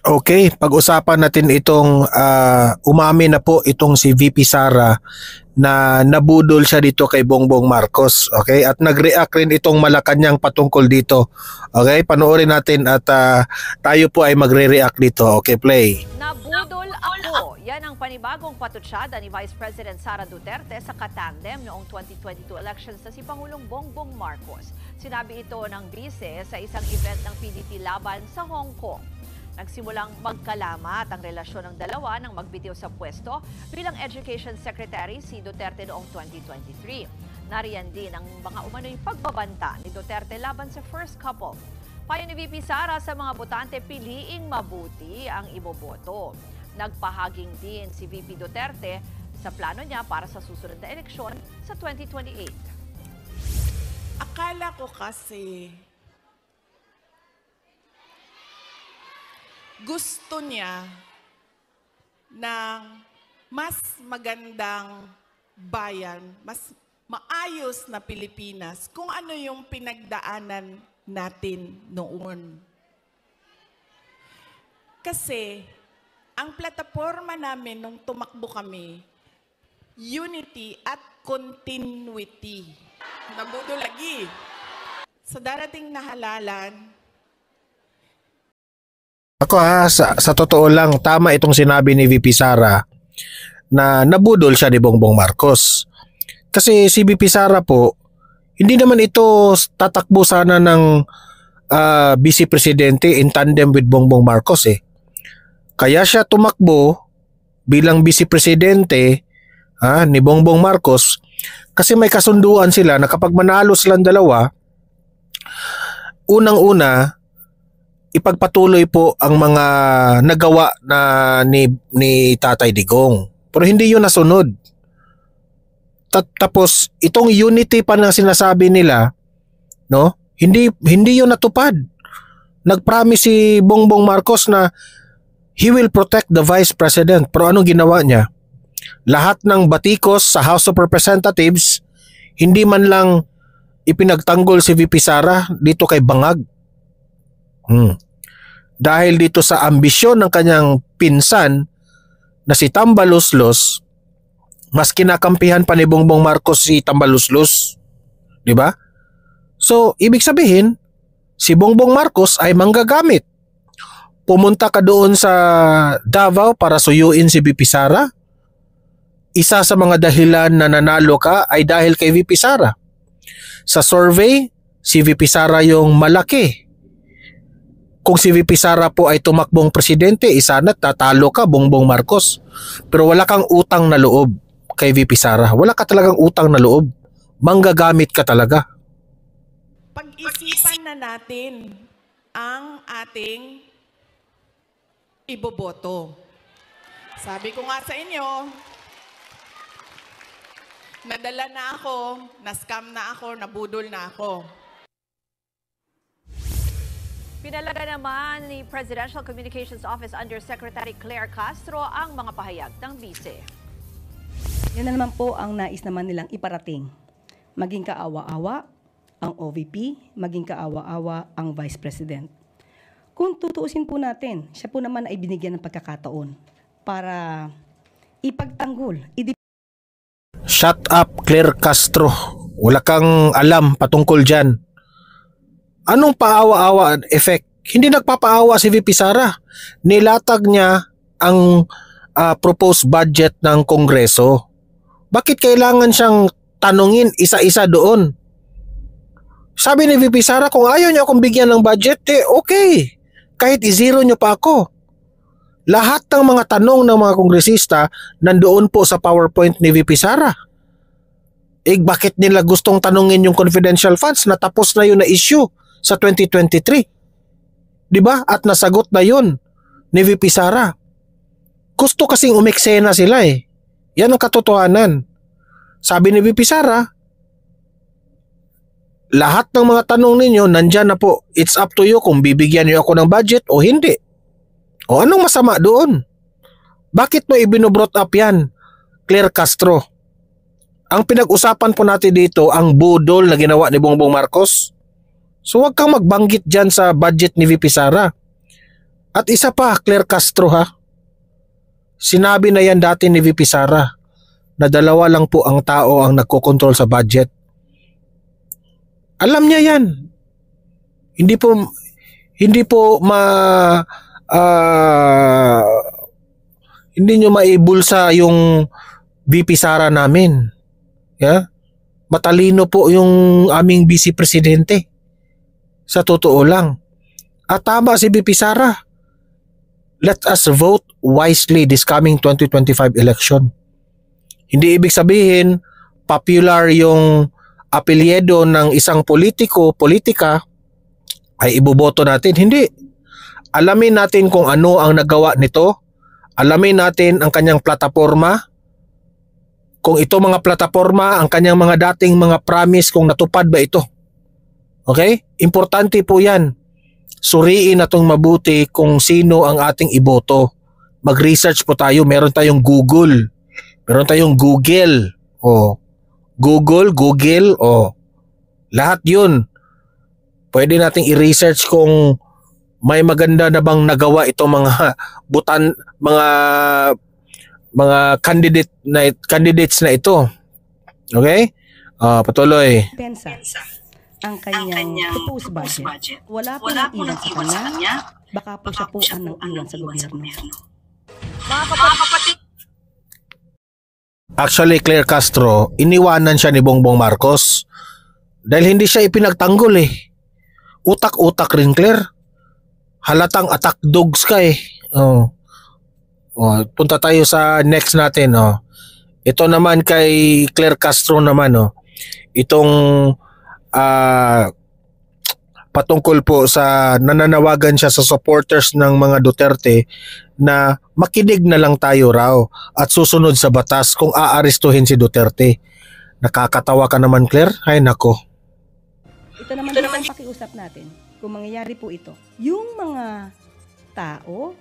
Okay, pag-usapan natin itong umamin na po itong si VP Sara na nabudol siya dito kay Bongbong Marcos. Okay, at nag-react rin itong Malacanang patungkol dito. Okay, panoorin natin at tayo po ay magre-react dito. Okay, play. Nabudol ako. Yan ang panibagong patutsyada ni Vice President Sara Duterte sa katandem noong 2022 elections sa si Pangulong Bongbong Marcos. Sinabi ito ng vice sa isang event ng PDP laban sa Hong Kong. Nagsimulang magkalamat ang relasyon ng dalawa nang magbitiw sa pwesto bilang Education Secretary si Duterte noong 2023. Nariyan din ang mga umano'y pagbabanta ni Duterte laban sa first couple. Payo ni VP Sara sa mga botante, piliing mabuti ang iboboto. Nagpahaging din si VP Duterte sa plano niya para sa susunod na eleksyon sa 2028. Akala ko kasi gusto niya ng mas magandang bayan, mas maayos na Pilipinas kung ano yung pinagdaanan natin noon. Kasi ang plataforma namin nung tumakbo kami, unity at continuity. Nabudol lagi. Sa darating na halalan, Ako sa totoo lang, tama itong sinabi ni VP Sara na nabudol siya ni Bongbong Marcos. Kasi si VP Sara po, hindi naman ito tatakbo sana ng Vice Presidente in tandem with Bongbong Marcos eh. Kaya siya tumakbo bilang Vice Presidente ni Bongbong Marcos kasi may kasunduan sila na kapag manalo silang dalawa, unang-una, ipagpatuloy po ang mga nagawa na ni Tatay Digong. Pero hindi yun nasunod. Tapos itong unity pa na sinasabi nila, no? Hindi yun natupad. Nag-promise si Bongbong Marcos na he will protect the Vice President. Pero anong ginawa niya? Lahat ng batikos sa House of Representatives, hindi man lang ipinagtanggol si VP Sara dito kay Bangag. Dahil dito sa ambisyon ng kanyang pinsan na si Tambaluslos, mas kinakampihan pa ni Bongbong Marcos si Tambaluslos. Di ba? So, ibig sabihin, si Bongbong Marcos ay manggagamit. Pumunta ka doon sa Davao para suyuin si VP Sara. Isa sa mga dahilan na nanalo ka ay dahil kay VP Sara. Sa survey, si VP Sara yung malaki. Kung si VP Sara po ay tumakbong presidente, isa na tatalo ka, Bongbong Marcos. Pero wala kang utang na loob kay VP Sara. Wala ka talagang utang na loob. Manggagamit ka talaga. Pag-isipan na natin ang ating iboboto. Sabi ko nga sa inyo, nadala na ako, na-scam na ako, nabudol na ako. Pinalaga naman ni Presidential Communications Office Undersecretary Claire Castro ang mga pahayag ng vice. Yan na naman po ang nais naman nilang iparating. Maging kaawa-awa ang OVP, maging kaawa-awa ang Vice President. Kung tutuusin po natin, siya po naman ay binigyan ng pagkakataon para ipagtanggol. Shut up, Claire Castro. Wala kang alam patungkol dyan. Anong paawa-awa effect? Hindi nagpapaawa si VP Sara. Nilatag niya ang proposed budget ng Kongreso. Bakit kailangan siyang tanungin isa-isa doon? Sabi ni VP Sara, kung ayaw niya akong bigyan ng budget, okay. Kahit i-zero niyo pa ako. Lahat ng mga tanong ng mga kongresista nandoon po sa PowerPoint ni VP Sara. Bakit nila gustong tanungin yung confidential funds na tapos na yun na issue sa 2023? Diba? At nasagot na yun ni VP Sara. Gusto kasing umeksena sila eh. Yan ang katotohanan. Sabi ni VP Sara, lahat ng mga tanong ninyo nandyan na po. It's up to you kung bibigyan niyo ako ng budget o hindi. O anong masama doon? Bakit mo ibinobrot up yan, Claire Castro? Ang pinag-usapan po natin dito ang budol na ginawa ni Bongbong Marcos. So wag kang magbanggit dyan sa budget ni VP Sara. At isa pa, Claire Castro ha, sinabi na yan dati ni VP Sara na 2 lang po ang tao ang nagkokontrol sa budget. Alam niya yan. Hindi po hindi nyo maibulsa yung VP Sara namin. Yeah? Matalino po yung aming vice presidente. Sa totoo lang. At tama si VP Sara. Let us vote wisely this coming 2025 election. Hindi ibig sabihin popular yung apelyido ng isang politika ay iboboto natin. Hindi. Alamin natin kung ano ang nagawa nito. Alamin natin ang kanyang plataforma. Kung ito mga plataforma, ang kanyang mga dating mga promise, kung natupad ba ito. Okay? Importante po yan. Suriin natong mabuti kung sino ang ating iboto. Mag-research po tayo. Meron tayong Google. Meron tayong Google. Google. Lahat yun. Pwede nating i-research kung may maganda na bang nagawa itong mga candidates na ito. Okay? Patuloy. Pensa ang kanyang proposed budget. Wala po nang iwan sa kanya. Baka po siya po ang nang iwan sa gobyerno. Mga kapatid, Actually, Claire Castro, iniwanan siya ni Bongbong Marcos dahil hindi siya ipinagtanggol eh. Utak-utak rin, Claire. Halatang attack dogs ka eh. Punta tayo sa next natin. Ito naman kay Claire Castro naman. Itong patungkol po sa nananawagan siya sa supporters ng mga Duterte na makinig na lang tayo raw at susunod sa batas kung aarestuhin si Duterte. Nakakatawa ka naman, Claire. Ay nako. Ito naman ang pakiusap natin. Kung mangyayari po ito, yung mga tao,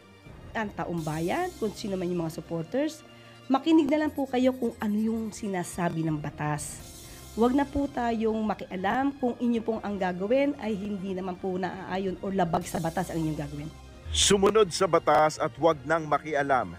ang taong bayan, kung sino man yung mga supporters, makinig na lang po kayo kung ano yung sinasabi ng batas. Huwag na po tayong makialam kung inyo pong ang gagawin ay hindi naman po naaayon o labag sa batas ang inyong gagawin. Sumunod sa batas at huwag nang makialam.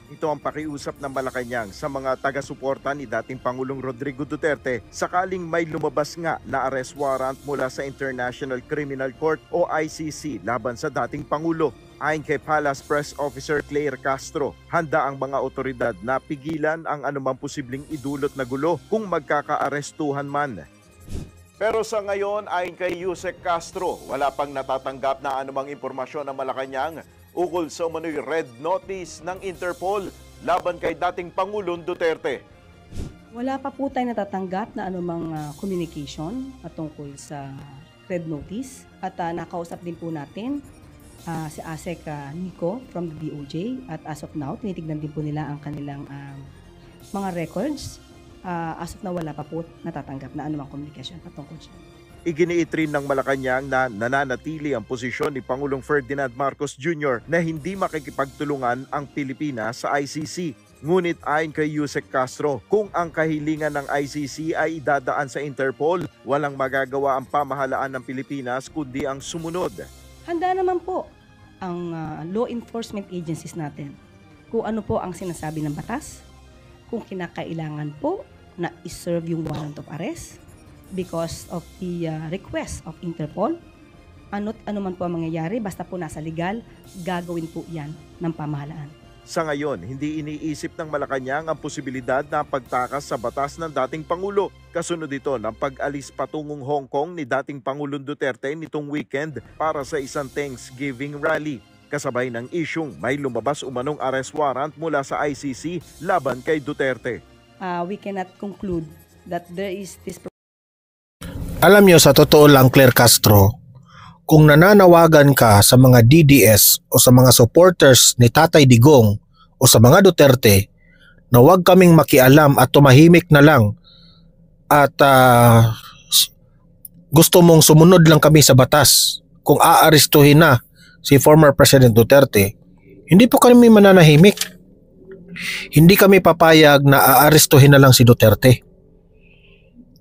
Ito ang pakiusap ng Malacanang sa mga taga-suporta ni dating Pangulong Rodrigo Duterte sakaling may lumabas nga na arrest warrant mula sa International Criminal Court o ICC laban sa dating Pangulo. Ayon kay Palace Press Officer Claire Castro, handa ang mga otoridad na pigilan ang anumang posibleng idulot na gulo kung magkaka-arestuhan man. Pero sa ngayon, ayon kay Yusek Castro, wala pang natatanggap na anumang impormasyon ng Malacanang ukol sa umano'y red notice ng Interpol laban kay dating Pangulong Duterte. Wala pa po tayo natatanggap na anumang communication tungkol sa red notice at nakausap din po natin si ASEC Nico from the DOJ at as of now, tinitignan din po nila ang kanilang mga records. As of now, wala pa po natatanggap na anumang communication patungkol siya. Iginiit rin ng Malacanang na nananatili ang posisyon ni Pangulong Ferdinand Marcos Jr. na hindi makikipagtulungan ang Pilipinas sa ICC. Ngunit ayon kay Yusek Castro, kung ang kahilingan ng ICC ay idadaan sa Interpol, walang magagawa ang pamahalaan ng Pilipinas kundi ang sumunod. Handa naman po ang law enforcement agencies natin kung ano po ang sinasabi ng batas, kung kinakailangan po na iserve yung warrant of arrest because of the request of Interpol. Ano man po ang mangyayari, basta po nasa legal, gagawin po yan ng pamahalaan. Sa ngayon, hindi iniisip ng Malacanang ang posibilidad na pagtakas sa batas ng dating Pangulo. Kasunod ito ng pag-alis patungong Hong Kong ni dating Pangulong Duterte nitong weekend para sa isang Thanksgiving rally. Kasabay ng isyung may lumabas umanong arrest warrant mula sa ICC laban kay Duterte. We cannot conclude that there is this. Alam nyo, sa totoo lang, Claire Castro, kung nananawagan ka sa mga DDS o sa mga supporters ni Tatay Digong o sa mga Duterte na huwag kaming makialam at tumahimik na lang at gusto mong sumunod lang kami sa batas kung aarestuhin na si former President Duterte, hindi po kami mananahimik. Hindi kami papayag na aarestuhin na lang si Duterte.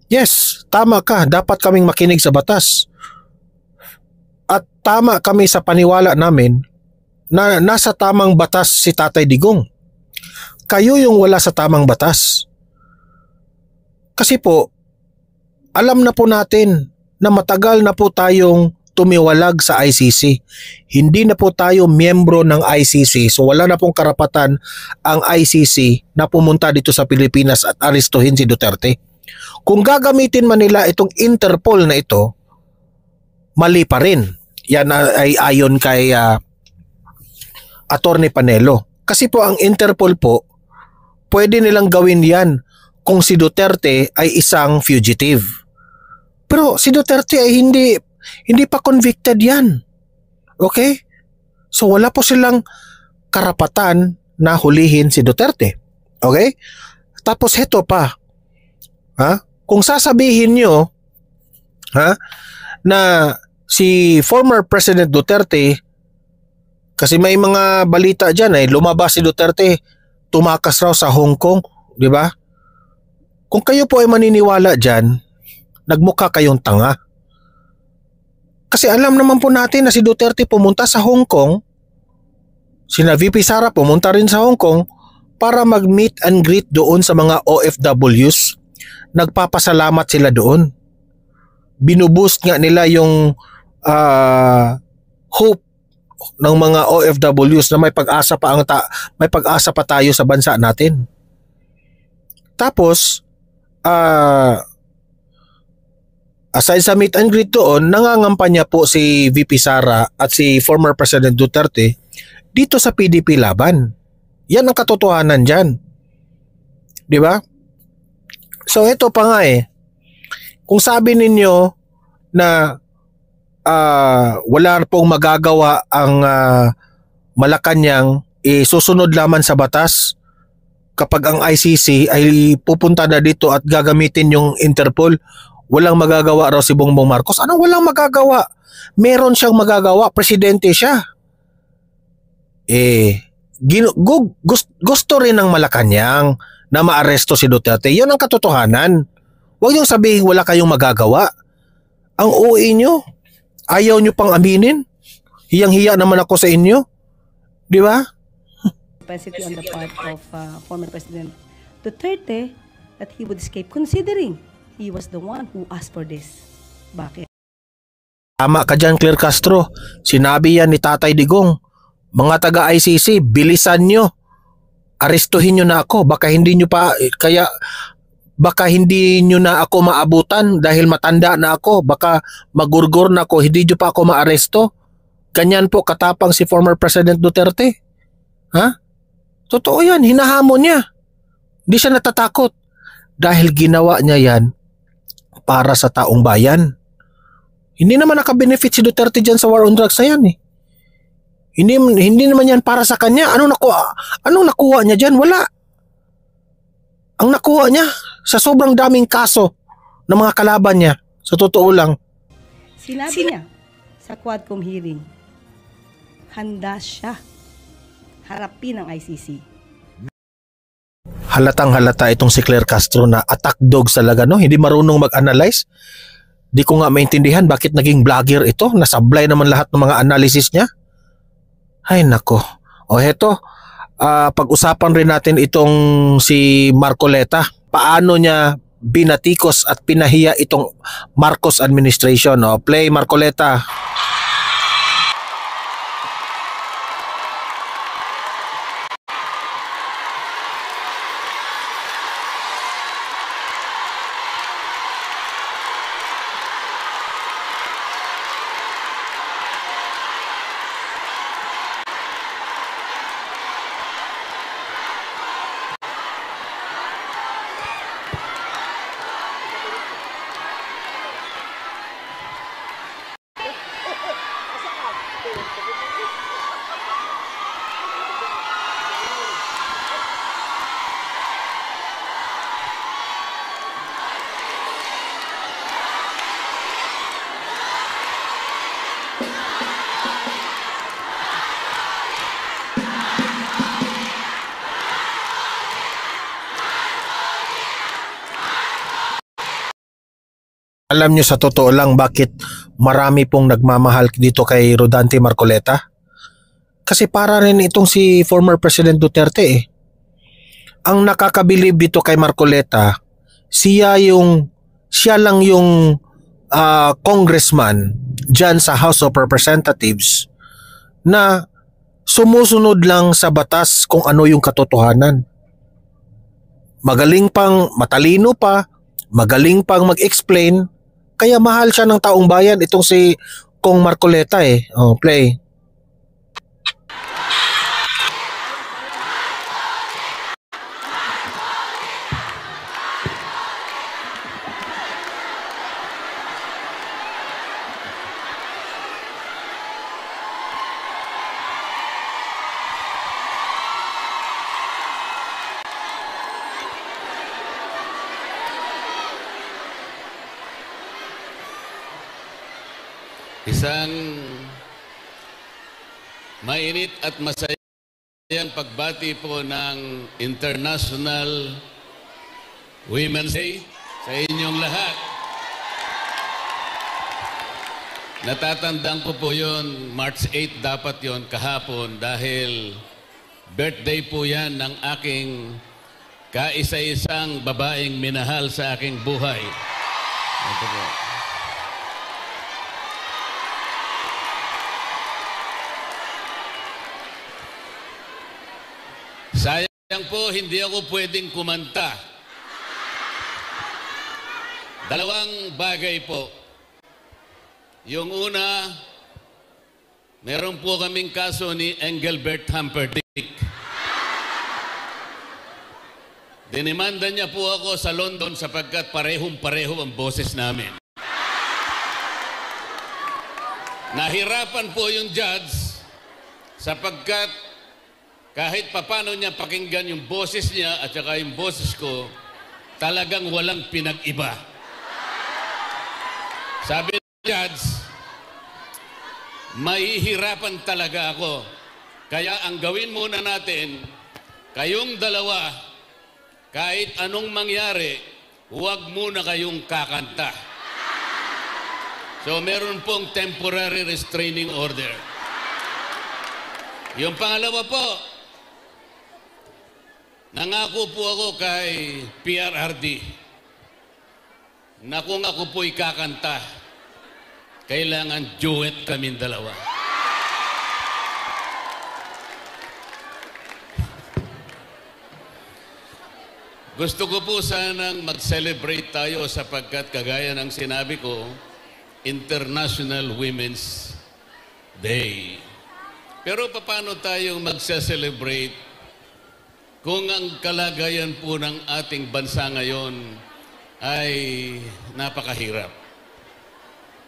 Yes, tama ka. Dapat kaming makinig sa batas. At tama kami sa paniwala namin na nasa tamang batas si Tatay Digong. Kayo yung wala sa tamang batas. Kasi po, alam na po natin na matagal na po tayong tumiwalag sa ICC. Hindi na po tayo miyembro ng ICC, so wala na pong karapatan ang ICC na pumunta dito sa Pilipinas at arestuhin si Duterte. Kung gagamitin man nila itong Interpol na ito, mali pa rin. Yan ay ayon kay Attorney Panelo. Kasi po ang Interpol po, pwede nilang gawin yan kung si Duterte ay isang fugitive. Pero si Duterte ay hindi pa convicted yan. Okay? So wala po silang karapatan na hulihin si Duterte. Okay? Tapos heto pa. Kung sasabihin nyo na si former President Duterte, kasi may mga balita dyan lumabas si Duterte, tumakas raw sa Hong Kong, di ba? Kung kayo po ay maniniwala dyan, nagmukha kayong tanga. Kasi alam naman po natin na si Duterte pumunta sa Hong Kong, sina VP Sara pumunta rin sa Hong Kong para mag-meet and greet doon sa mga OFWs. Nagpapasalamat sila doon. Binuboost nga nila yung hope ng mga OFWs na may pag-asa pa tayo sa bansa natin. Tapos aside sa meet and greet doon, nangangampanya po si VP Sara at si former President Duterte dito sa PDP Laban. Yan ang katotohanan dyan. Di ba? So ito pa nga kung sabi ninyo na wala pong magagawa ang Malacanang, susunod lamang sa batas kapag ang ICC ay pupunta na dito at gagamitin yung Interpol, walang magagawa raw si Bongbong Marcos. Anong walang magagawa? Meron siyang magagawa, presidente siya. Gusto rin ng Malacanang na maaresto si Duterte. Yun ang katotohanan. Huwag niyong sabihin wala kayong magagawa. Ang OA nyo, ayaw nyo pang aminin. Hiyang-hiya naman ako sa inyo. Di ba? Capacity on the part of former President Duterte that he would escape, considering he was the one who asked for this. Bakit? Tama ka dyan, Claire Castro. Sinabi yan ni Tatay Digong. Mga taga-ICC, bilisan nyo. Arestuhin nyo na ako. Baka hindi nyo na ako maabutan dahil matanda na ako. Baka magurgur na ako. Hindi nyo pa ako maaresto. Ganyan po katapang si former President Duterte. Totoo yan. Hinahamon niya. Hindi siya natatakot. Dahil ginawa niya yan para sa taong bayan. Hindi naman nakabenefit si Duterte dyan sa war on drugs na yan Hindi naman yan para sa kanya. Anong nakuha niya dyan? Wala. Ang nakuha niya sa sobrang daming kaso ng mga kalaban niya. Sa totoo lang. Sinabi niya sa Quadcom hearing, handa siya harapin ang ICC. Halatang halata itong si Claire Castro na attack dogs talaga, no? Hindi marunong mag-analyze. Di ko nga maintindihan bakit naging vlogger ito. Nasablay naman lahat ng mga analysis niya. Ay nako. O heto, pag-usapan rin natin itong si Marcoleta. Paano niya binatikos at pinahiya itong Marcos administration. Play Marcoleta. Alam nyo sa totoo lang bakit marami pong nagmamahal dito kay Rodante Marcoleta? Kasi para rin itong si former President Duterte eh. Ang nakakabilib dito kay Marcoleta, siya lang yung congressman dyan sa House of Representatives na sumusunod lang sa batas kung ano yung katotohanan. Matalino pa, magaling pang mag-explain, kaya mahal siya ng taong bayan itong si Kong Marcoleta eh. Oh, play. Isang mainit at masayang pagbati po ng International Women's Day sa inyong lahat. Natatandaan ko po yun, March 8 dapat yon kahapon dahil birthday po yan ng aking kaisa-isang babaeng minahal sa aking buhay. Ito po. Sayang po, hindi ako pwedeng kumanta. Dalawang bagay po. Yung una, meron po kaming kaso ni Engelbert Humperdinck. Dinimanda niya po ako sa London sapagkat parehong-pareho ang boses namin. Nahirapan po yung judge sapagkat kahit papano niya pakinggan yung boses niya at saka yung boses ko, talagang walang pinag-iba. Sabi ng judge, mahihirapan talaga ako. Kaya ang gawin muna natin, kayong dalawa, kahit anong mangyari, huwag muna kayong kakanta. So meron pong temporary restraining order. Yung pangalawa po, nangako po ako kay PRRD na kung ako po'y kakanta, kailangan duet kaming dalawa. Gusto ko po sanang mag-celebrate tayo sapagkat kagaya ng sinabi ko, International Women's Day. Pero paano tayo mag-celebrate kung ang kalagayan po ng ating bansa ngayon ay napakahirap?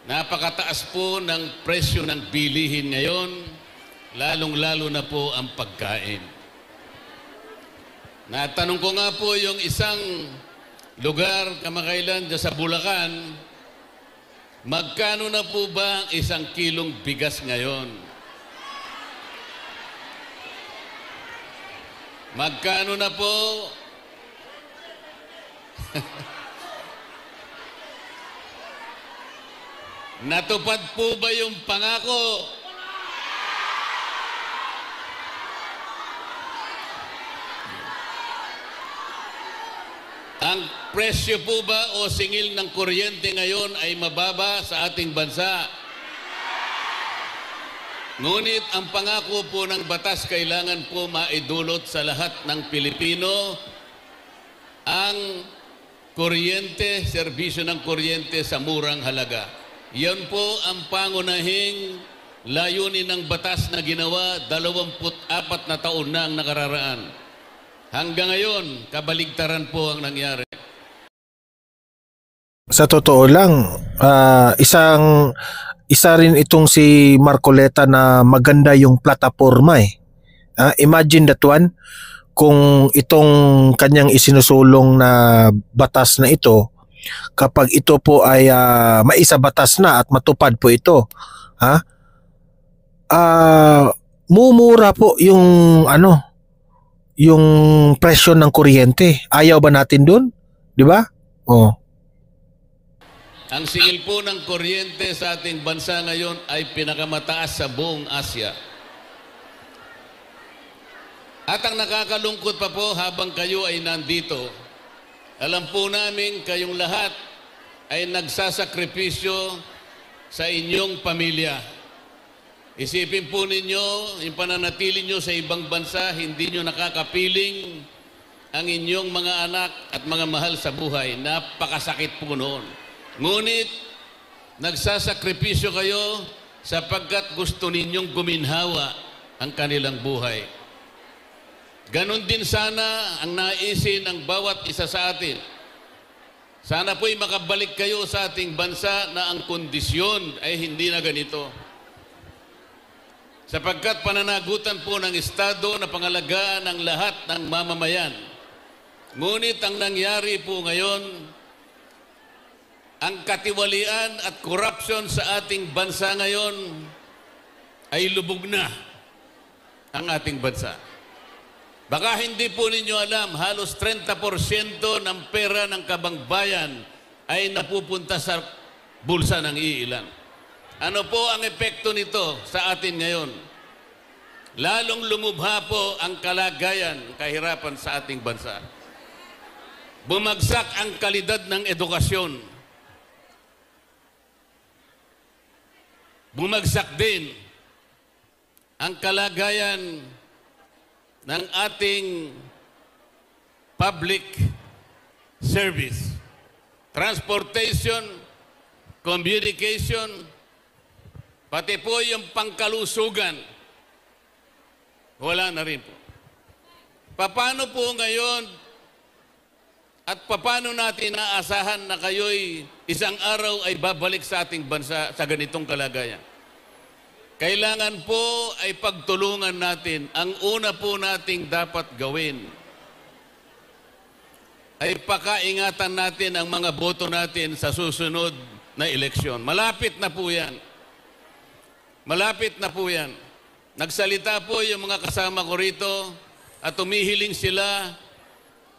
Napakataas po ng presyo ng bilihin ngayon, lalong-lalo na po ang pagkain. Natanong ko nga po yung isang lugar kamakailan dyan sa Bulacan, magkano na po ba ang 1 kilong bigas ngayon? Magkano na po? Natupad po ba yung pangako? Ang presyo po ba o singil ng kuryente ngayon ay mababa sa ating bansa? Ngunit ang pangako po ng batas kailangan po maidulot sa lahat ng Pilipino ang kuryente, serbisyo ng kuryente sa murang halaga. Yan po ang pangunahing layunin ng batas na ginawa 24 na taon na ang nakararaan. Hanggang ngayon, kabaligtaran po ang nangyari. Sa totoo lang, isa rin itong si Marcoleta na maganda yung plataforma eh. Imagine that one, kung itong kanyang isinusulong na batas na ito, kapag ito po ay maisabatas na at matupad po ito, mumura po yung yung presyo ng kuryente. Ayaw ba natin dun? Di ba? Oh. Ang singil po ng kuryente sa ating bansa ngayon ay pinakamataas sa buong Asia. At ang nakakalungkot pa po habang kayo ay nandito, alam po namin kayong lahat ay nagsasakripisyo sa inyong pamilya. Isipin po ninyo, yung pananatili nyo sa ibang bansa, hindi nyo nakakapiling ang inyong mga anak at mga mahal sa buhay. Napakasakit po noon. Ngunit, nagsasakripisyo kayo sapagkat gusto ninyong guminhawa ang kanilang buhay. Ganon din sana ang naisin ng bawat isa sa atin. Sana po'y makabalik kayo sa ating bansa na ang kondisyon ay hindi na ganito. Sapagkat pananagutan po ng Estado na pangalagaan ng lahat ng mamamayan. Ngunit ang nangyari po ngayon, ang katiwalian at korupsyon sa ating bansa ngayon ay lubog na ang ating bansa. Baka hindi po ninyo alam, halos 30% ng pera ng kabangbayan ay napupunta sa bulsa ng iilan. Ano po ang epekto nito sa atin ngayon? Lalong lumubha po ang kalagayan, kahirapan sa ating bansa. Bumagsak ang kalidad ng edukasyon. Bumagsak din ang kalagayan ng ating public service, transportation, communication, pati po yung pangkalusugan, wala na rin po. Paano po ngayon at paano natin naasahan na kayo'y isang araw ay babalik sa ating bansa sa ganitong kalagayan? Kailangan po ay pagtulungan natin. Ang una po nating dapat gawin ay pakaingatan natin ang mga boto natin sa susunod na eleksyon. Malapit na po yan. Malapit na po yan. Nagsalita po yung mga kasama ko rito at tumihiling sila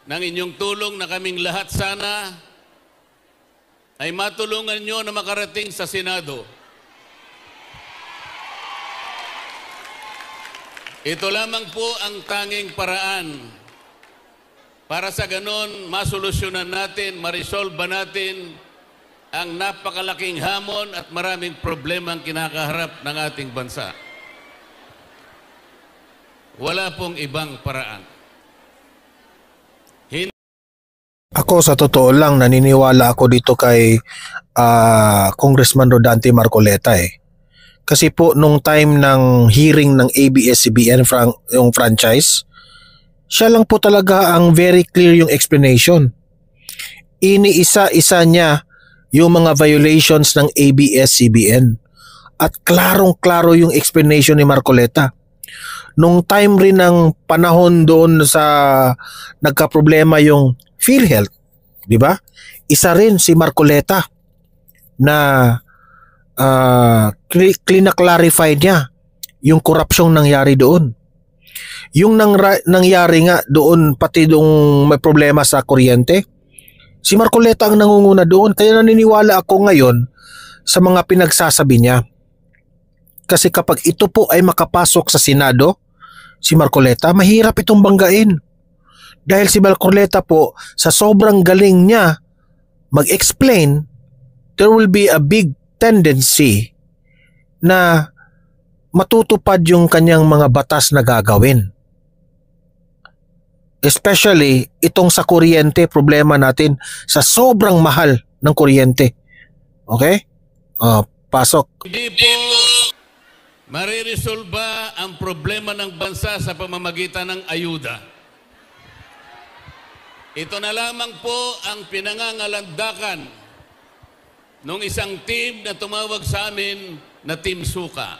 ng inyong tulong na kaming lahat sana ay matulungan nyo na makarating sa Senado. Ito lamang po ang tanging paraan para sa ganon masolusyonan natin, marisolba natin ang napakalaking hamon at maraming problema ang kinakaharap ng ating bansa. Wala pong ibang paraan. Ako sa totoo lang naniniwala ako dito kay Congressman Rodante Marcoleta Kasi po nung time ng hearing ng ABS-CBN yung franchise, siya lang po talaga ang very clear yung explanation. Iniisa-isa niya yung mga violations ng ABS-CBN at klarong-klaro yung explanation ni Marcoleta. Nung time rin ng panahon doon sa nagka-problema yung PhilHealth, di ba? Isa rin si Marcoleta na clarify niya yung korupsyong nangyari doon. Yung nangyari nga doon pati doon may problema sa kuryente, si Marcoleta ang nangunguna doon. Kaya naniniwala ako ngayon sa mga pinagsasabi niya. Kasi kapag ito po ay makapasok sa Senado, si Marcoleta, mahirap itong banggain. Dahil si Marcoleta po, sa sobrang galing niya mag-explain, there will be a big tendency na matutupad yung kanyang mga batas na gagawin. Especially itong sa kuryente, problema natin sa sobrang mahal ng kuryente. Okay? Pasok. Hindi po mariresolba ang problema ng bansa sa pamamagitan ng ayuda. Ito na lamang po ang pinangangalandakan nung isang team na tumawag sa amin na Team Suka.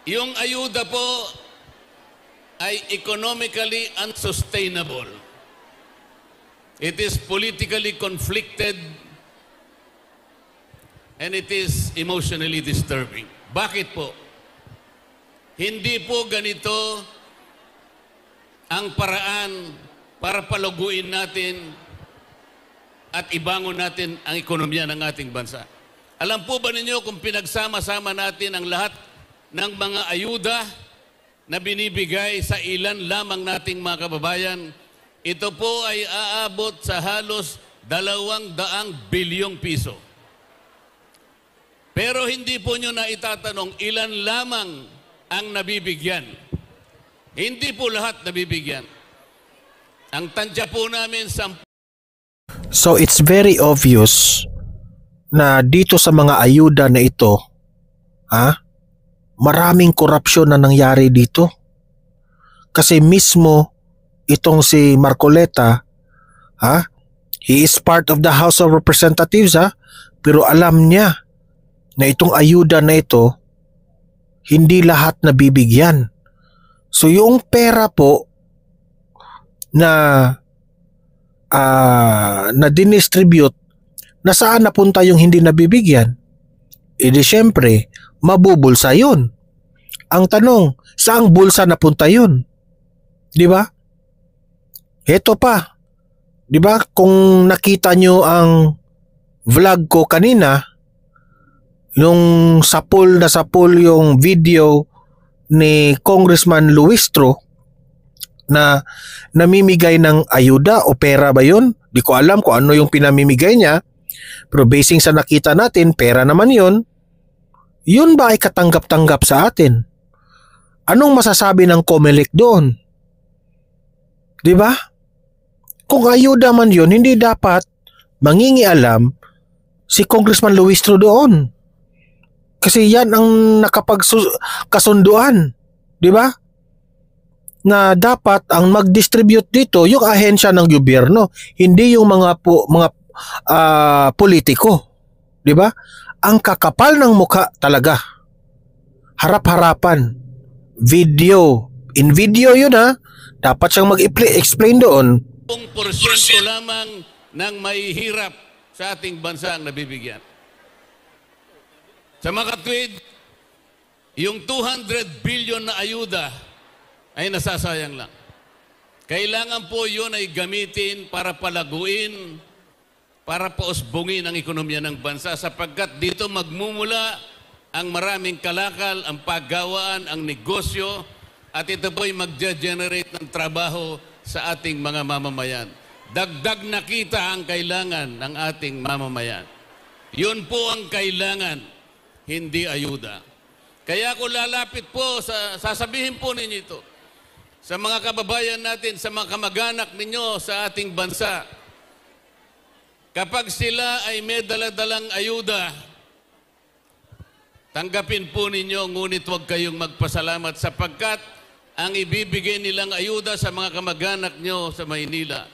Yung ayuda po ay economically unsustainable. It is politically conflicted and it is emotionally disturbing. Bakit po? Hindi po ganito ang paraan para paluguin natin at ibangon natin ang ekonomiya ng ating bansa. Alam po ba ninyo kung pinagsama-sama natin ang lahat ng mga ayuda na binibigay sa ilan lamang nating mga kababayan, ito po ay aabot sa halos 200 bilyong piso. Pero hindi po nyo na itatanong ilan lamang ang nabibigyan. Hindi po lahat nabibigyan. Ang tansya po namin sa... So it's very obvious na dito sa mga ayuda na ito, maraming korupsyon na nangyari dito. Kasi mismo itong si Marcoleta, he is part of the House of Representatives, pero alam niya na itong ayuda na ito, hindi lahat nabibigyan. So yung pera po na dinistribute, na saan napunta yung hindi nabibigyan? Di syempre, mabubulsa yun. Ang tanong, saang bulsa napunta yun? Di ba? Heto pa. Di ba? Kung nakita nyo ang vlog ko kanina, yung sapul yung video ni Congressman Luistro na namimigay ng ayuda o pera ba yun? Di ko alam kung ano yung pinamimigay niya. Pero basing sa nakita natin, pera naman yun. Yun ba ay katanggap-tanggap sa atin? Anong masasabi ng COMELEC doon? Di ba? Kung ayuda man yun, hindi dapat mangingialam si Congressman Luistro doon. Kasi yan ang nakapagkasunduan. Di ba? Na dapat ang mag-distribute dito yung ahensya ng gobyerno, hindi yung mga politiko. 'Di ba? Ang kakapal ng mukha talaga. Harap-harapan. In video yun dapat siyang mag-explain doon. 10% lamang ng mahihirap sa ating bansa ang nabibigyan. Sa makatwid, yung 200 billion na ayuda ay nasasayang lang. Kailangan po yun ay gamitin para palaguin, para pausbungin ang ekonomiya ng bansa sapagkat dito magmumula ang maraming kalakal, ang paggawaan, ang negosyo at ito po ay mag-generate ng trabaho sa ating mga mamamayan. Dagdag na kita ang kailangan ng ating mamamayan. Yun po ang kailangan, hindi ayuda. Kaya ako lalapit po, sasabihin po ninyo ito, sa mga kababayan natin, sa mga kamag-anak ninyo sa ating bansa, kapag sila ay may daladalang ayuda, tanggapin po ninyo, ngunit huwag kayong magpasalamat sapagkat ang ibibigay nilang ayuda sa mga kamag-anak nyo sa Maynila,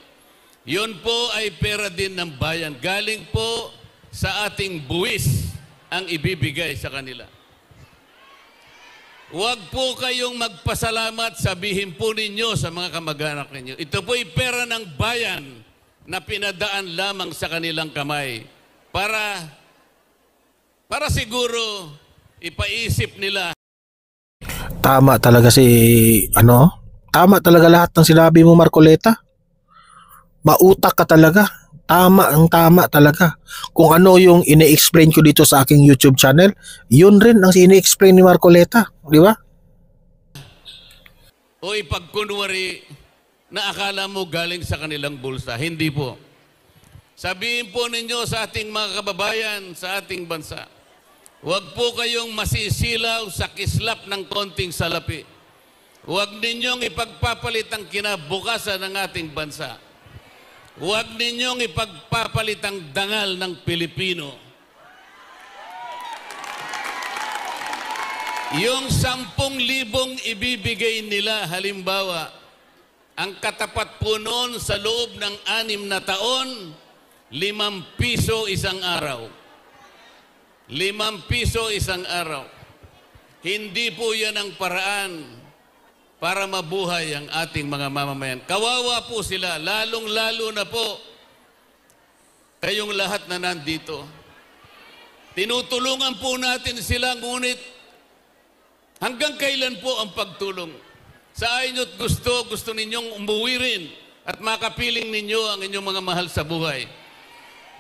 yun po ay pera din ng bayan. Galing po sa ating buwis ang ibibigay sa kanila. Huwag po kayong magpasalamat, sabihin po ninyo sa mga kamag-anak ninyo. Ito po ay pera ng bayan na pinadaan lamang sa kanilang kamay para siguro ipaisip nila. Tama talaga tama talaga lahat ng sinabi mo, Marcoleta. Mautak ka talaga. Tama talaga. Kung ano yung ine-explain ko dito sa aking YouTube channel, yun rin ang ine-explain ni Marcoleta. Di ba? O ipagkunwari na akala mo galing sa kanilang bulsa. Hindi po. Sabihin po ninyo sa ating mga kababayan sa ating bansa, huwag po kayong masisilaw sa kislap ng konting salapi. Huwag ninyong ipagpapalit ang kinabukasan ng ating bansa. Huwag ninyong ipagpapalit ang dangal ng Pilipino. Yung 10,000 ibibigay nila, halimbawa, ang katapat po noon sa loob ng 6 na taon, 5 piso isang araw. 5 piso isang araw. Hindi po yan ang paraan para mabuhay ang ating mga mamamayan. Kawawa po sila, lalong-lalo na po kayong lahat na nandito. Tinutulungan po natin sila, ngunit hanggang kailan po ang pagtulong? Sa inyo't gusto ninyong umuwi rin at makapiling ninyo ang inyong mga mahal sa buhay.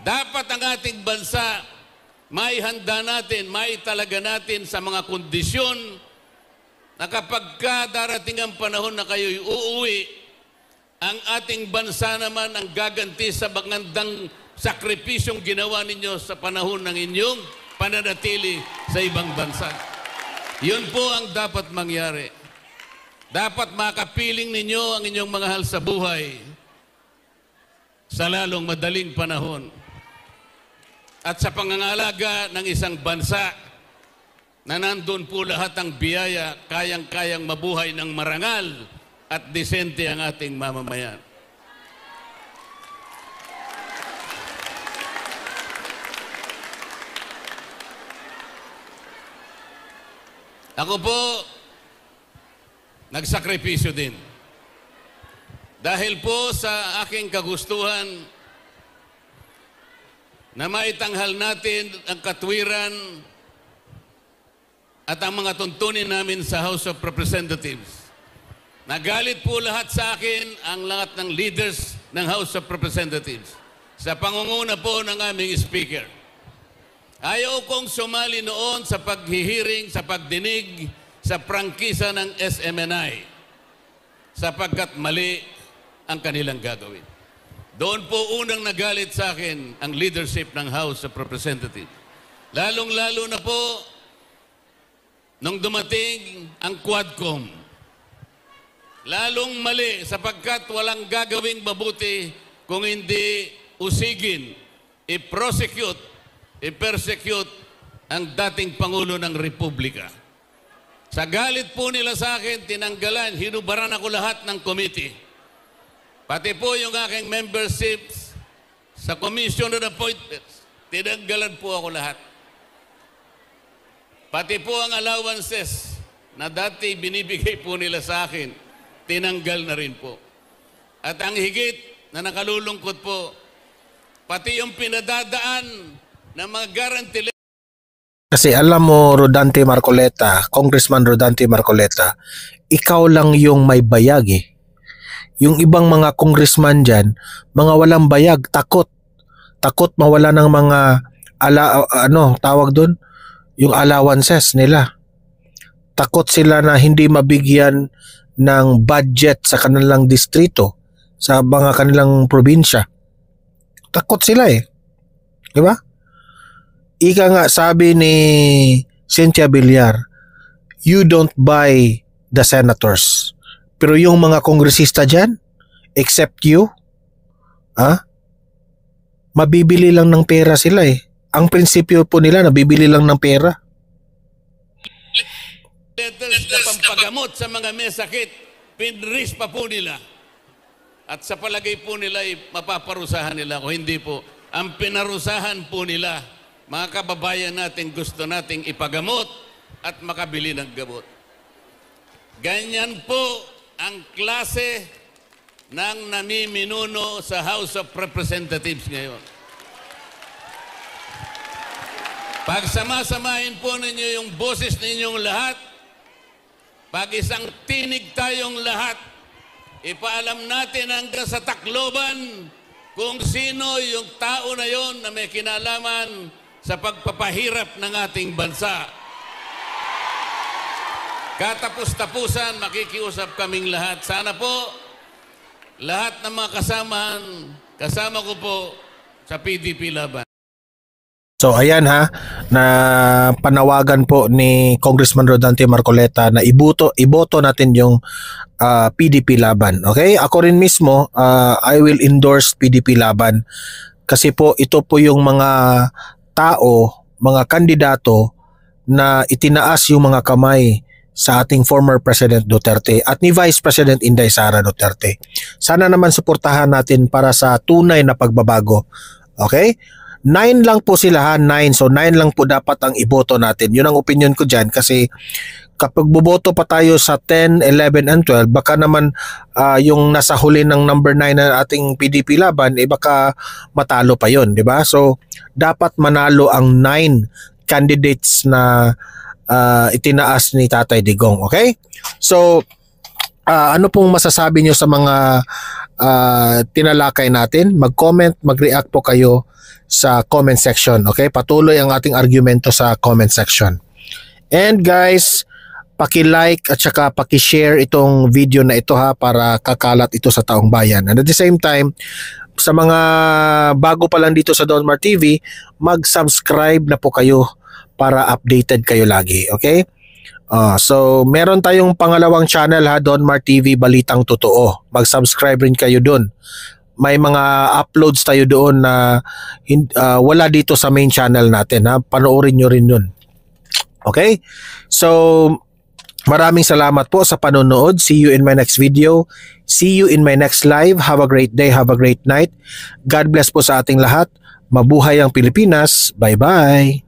Dapat ang ating bansa maihanda natin, maitalaga natin sa mga kondisyon na kapag darating ang panahon na kayo'y uuwi, ang ating bansa naman ang gaganti sa magandang sakripisyong ginawa ninyo sa panahon ng inyong pananatili sa ibang bansa. Yun po ang dapat mangyari. Dapat makapiling ninyo ang inyong mga mahal sa buhay sa lalong madaling panahon. At sa pangangalaga ng isang bansa na nandun po lahat ang biyaya, kayang-kayang mabuhay ng marangal at disente ang ating mamamayan. Ako po, nagsakripisyo din. Dahil po sa aking kagustuhan na maitanghal natin ang katwiran at ang mga tuntunin namin sa House of Representatives. Nagalit po lahat sa akin ang lahat ng leaders ng House of Representatives sa pangunguna po ng aming speaker. Ayaw kong sumali noon sa paghihiring, sa pagdinig, sa prangkisa ng SMNI sapagkat mali ang kanilang gagawin. Doon po unang nagalit sa akin ang leadership ng House of Representatives. Lalong-lalo na po nung dumating ang Quadcom. Lalong mali sapagkat walang gagawing mabuti kung hindi usigin, i-prosecute, i-persecute ang dating Pangulo ng Republika. Sa galit po nila sa akin, tinanggalan, hinubaran ako lahat ng committee. Pati po yung aking memberships sa Commission on Appointments, tinanggalan po ako lahat. Pati po ang allowances na dati binibigay po nila sa akin, tinanggal na rin po. At ang higit na nakalulungkot po, pati yung pinadadaan ng mga guarantee. Kasi alam mo, Rodante Marcoleta, Congressman Rodante Marcoleta, ikaw lang yung may bayag eh. Yung ibang mga congressman dyan, mga walang bayag, takot. Takot mawala ng mga tawag doon, yung allowances nila. Takot sila na hindi mabigyan ng budget sa kanilang distrito, sa mga kanilang probinsya. Takot sila eh. Di ba? Ika nga sabi ni Cynthia Villar, you don't buy the senators. Pero yung mga kongresista dyan, except you, mabibili lang ng pera sila eh. Ang prinsipyo po nila, nabibili lang ng pera. Letters na pampagamot sa mga may sakit, pinris pa po nila. At sa palagay po nila, mapaparusahan nila ako. Hindi po. Ang pinarusahan po nila, mga kababayan natin gusto nating ipagamot at makabili ng gamot. Ganyan po ang klase ng namiminuno sa House of Representatives ngayon. Pagsamasamahin po ninyo yung boses ninyong lahat, pag isang tinig tayong lahat, ipaalam natin hanggang sa Tacloban kung sino yung tao na yon na may kinalaman sa pagpapahirap ng ating bansa. Katapos-tapusan, makikiusap kaming lahat. Sana po, lahat ng mga kasama ko po sa PDP Laban. So ayan ha, na panawagan po ni Congressman Rodante Marcoleta na iboto natin yung PDP Laban. Okay? Ako rin mismo, I will endorse PDP Laban kasi po ito po yung mga tao, mga kandidato na itinaas yung mga kamay sa ating former President Duterte at ni Vice President Inday Sara Duterte. Sana naman suportahan natin para sa tunay na pagbabago. Okay? 9 lang po sila ha, 9. So 9 lang po dapat ang iboto natin. Yun ang opinion ko dyan kasi kapag buboto pa tayo sa 10, 11, and 12, baka naman yung nasa huli ng number 9 na ating PDP Laban, baka matalo pa yon, di ba? So dapat manalo ang 9 candidates na itinaas ni Tatay Digong, okay? So ano pong masasabi nyo sa mga tinalakay natin? Mag-comment, mag-react po kayo sa comment section, okay? Patuloy ang ating argumento sa comment section. And guys, paki-like at saka paki-share itong video na ito ha, para kakalat ito sa taong bayan. And at the same time, sa mga bago pa lang dito sa Donmar TV, mag-subscribe na po kayo para updated kayo lagi, okay? So meron tayong pangalawang channel ha, Donmar TV Balitang Totoo. Mag-subscribe rin kayo doon. May mga uploads tayo doon na wala dito sa main channel natin ha. Panoorin nyo rin yun. Okay? So maraming salamat po sa panonood. See you in my next video. See you in my next live. Have a great day. Have a great night. God bless po sa ating lahat. Mabuhay ang Pilipinas. Bye-bye.